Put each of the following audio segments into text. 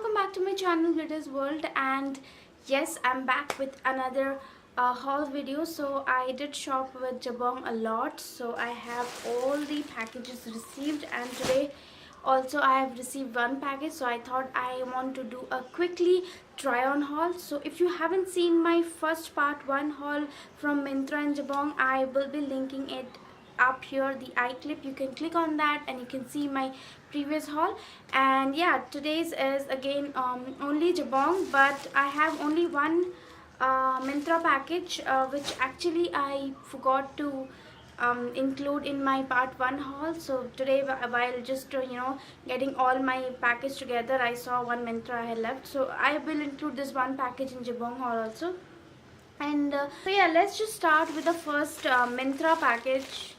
welcome back to my channel Glitters World. And yes, I'm back with another haul video. So I did shop with Jabong a lot, so I have all the packages received, and today also I have received one package, so I thought I want to do a quickly try on haul. So if you haven't seen my first part 1 haul from Myntra and Jabong, I will be linking it up here, the iClip. You can click on that and you can see my previous haul. And yeah, today's is again only Jabong, but I have only one Myntra package which actually I forgot to include in my part 1 haul. So today, while just getting all my package together, I saw one Myntra I had left, so I will include this one package in Jabong haul also. And so yeah, let's just start with the first Myntra package,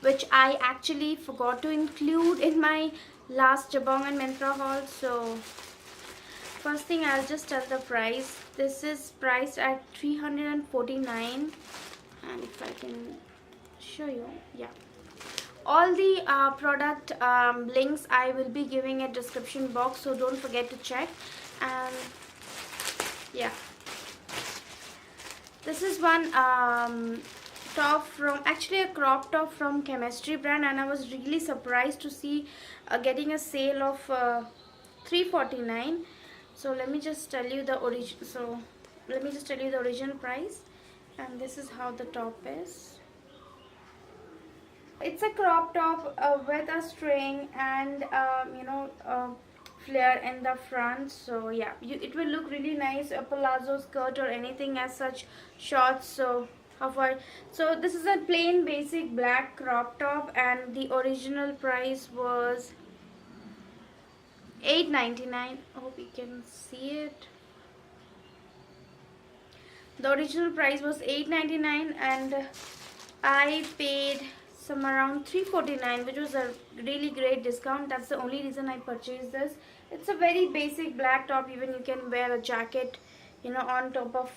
which I actually forgot to include in my last Jabong and Myntra haul. So first thing, I'll just tell the price. This is priced at 349, and if I can show you, yeah, all the product links I will be giving a description box, so don't forget to check. And yeah, this is one top from, actually a crop top from Chemistry brand, and I was really surprised to see getting a sale of 349. So let me just tell you the original price, and this is how the top is. It's a crop top with a string and flare in the front. So yeah, it will look really nice, a palazzo skirt or anything as such, shorts. So so this is a plain basic black crop top, and the original price was $8.99. Hope you can see it. The original price was $8.99, and I paid some around $3.49, which was a really great discount. That's the only reason I purchased this. It's a very basic black top. Even you can wear a jacket, on top of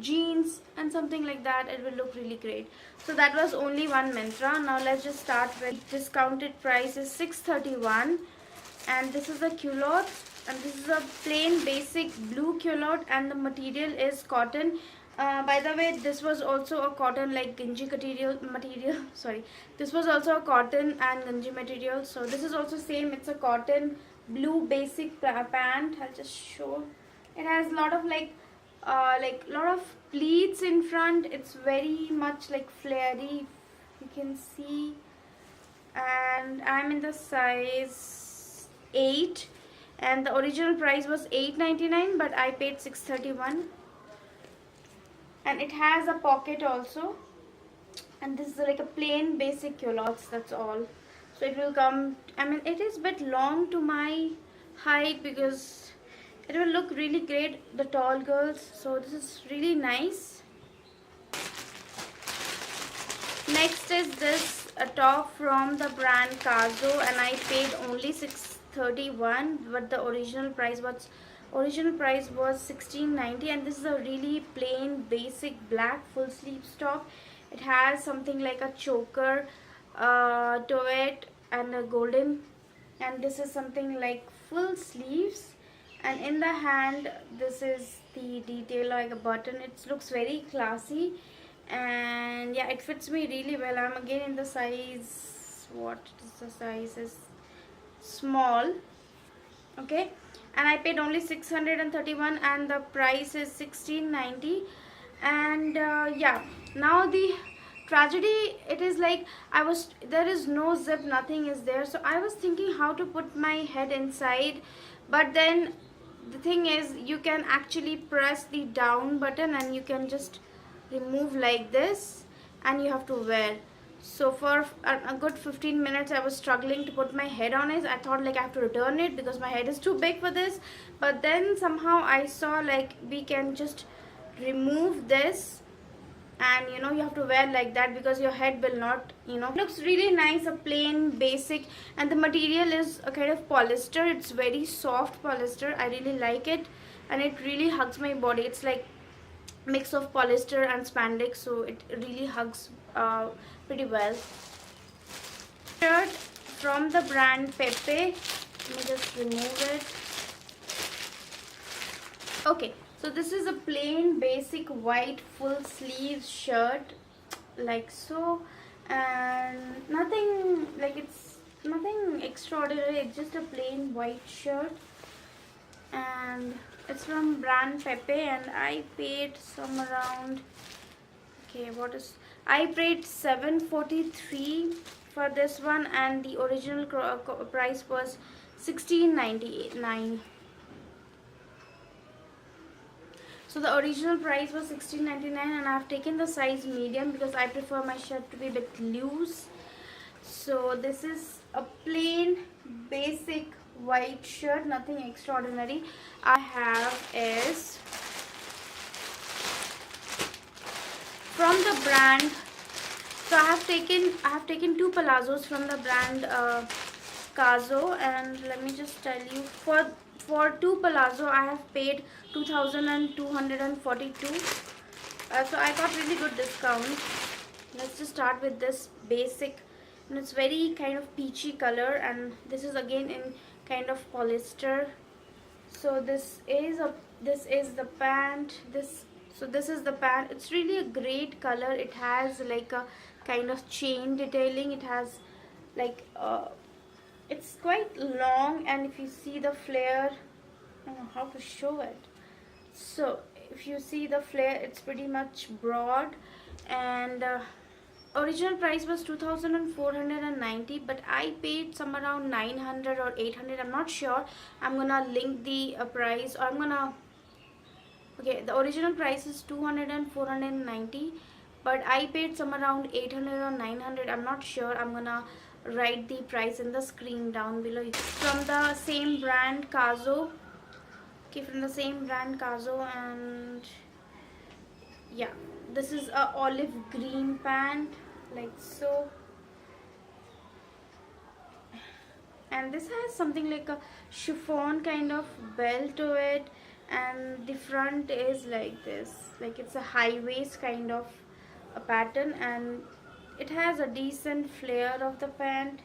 jeans and something like that. It will look really great. So that was only one Myntra. Now let's just start with discounted price is $6.31, and this is a culotte, and this is a plain basic blue culotte, and the material is cotton. By the way, this was also a cotton, like ganji material. Sorry, this was also a cotton and ganji material. So this is also same. It's a cotton blue basic pant. I'll just show. It has a lot of lot of pleats in front. It's very much like flary, you can see. And I'm in the size 8, and the original price was $8.99, but I paid $6.31. And it has a pocket also, and this is like a plain basic culottes, that's all. So it will come, it is a bit long to my height, because it will look really great, the tall girls. So this is really nice. Next is this a top from the brand Kazo, and I paid only $6.31, but the original price was $16.90. And this is a really plain basic black full sleeves top. It has something like a choker to it and a golden, and this is something like full sleeves. And in the hand, this is the detail like a button. It looks very classy, and yeah, it fits me really well. I'm again in the size, what is the size, is small, okay. And I paid only $631, and the price is $16.90. And yeah, now the tragedy, it is like there is no zip, nothing is there. So I was thinking how to put my head inside, but then the thing is, you can actually press the down button and you can just remove like this, and you have to wear. So for a good 15 minutes I was struggling to put my head on it. I thought like I have to return it because my head is too big for this, but then somehow I saw like we can just remove this, and you have to wear like that, because your head will not, looks really nice, a plain basic. And the material is a kind of polyester. It's very soft polyester. I really like it, and it really hugs my body. It's like mix of polyester and spandex, so it really hugs pretty well. Shirt from the brand Pepe. Let me just remove it. Okay, so this is a plain basic white full sleeve shirt, like so, and nothing like, it's nothing extraordinary, it's just a plain white shirt, and it's from brand Pepe, and I paid some around, okay, what is, I paid 743 for this one, and the original price was 16.99. So the original price was 16.99, and I've taken the size medium because I prefer my shirt to be a bit loose. So this is a plain basic white shirt, nothing extraordinary. I have is from the brand, so I have taken two palazzos from the brand Kazo, and let me just tell you, for two palazzo I have paid 2,242. So I got really good discount. Let's just start with this basic, and it's very kind of peachy color, and this is again in kind of polyester. So this is the pant. This is the pant. It's really a great color. It has like a kind of chain detailing. It has like it's quite long, and if you see the flare, I don't know how to show it. So if you see the flare, it's pretty much broad, and original price was 2,490, but I paid some around 900 or 800, I'm not sure. I'm gonna link the price, or I'm gonna, okay, the original price is 200 and 490, but I paid some around 800 or 900, I'm not sure. I'm gonna write the price in the screen down below. From the same brand Kazo, okay, from the same brand Kazo, and yeah, this is a olive green pant, like so, and this has something like a chiffon kind of belt to it, and the front is like this, like it's a high waist kind of a pattern, and it has a decent flare of the pant.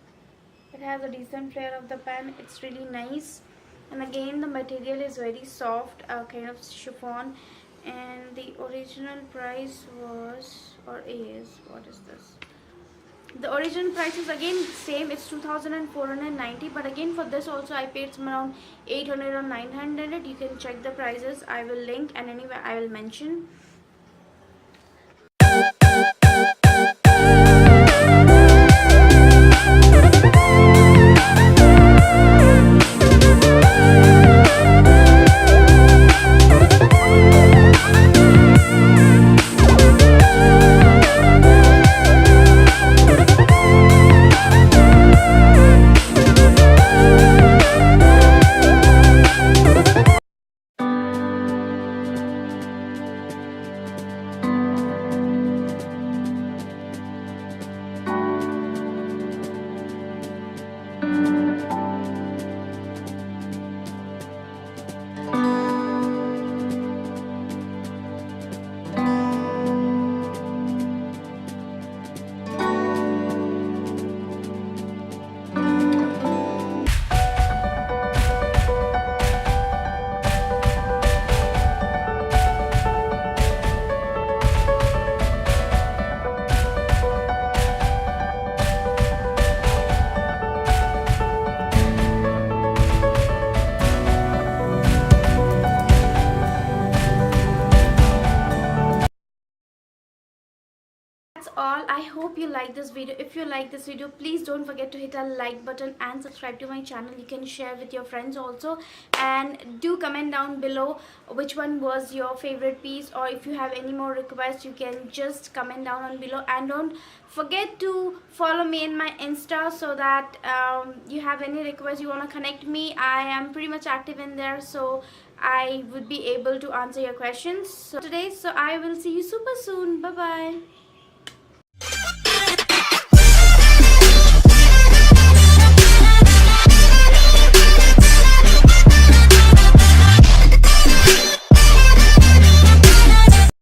It's really nice, and again the material is very soft, kind of chiffon, and the original price was, or is, what is this, the original price is again same, it's 2,490, but again for this also I paid some around 800 or 900. You can check the prices, I will link, and anyway I will mention. All, I hope you like this video. If you like this video, please don't forget to hit a like button and subscribe to my channel. You can share with your friends also, and do comment down below which one was your favorite piece, or if you have any more requests, you can just comment down on below. And don't forget to follow me in my Insta, so that you have any requests, you want to connect me, I am pretty much active in there, so I would be able to answer your questions. So I will see you super soon. Bye bye.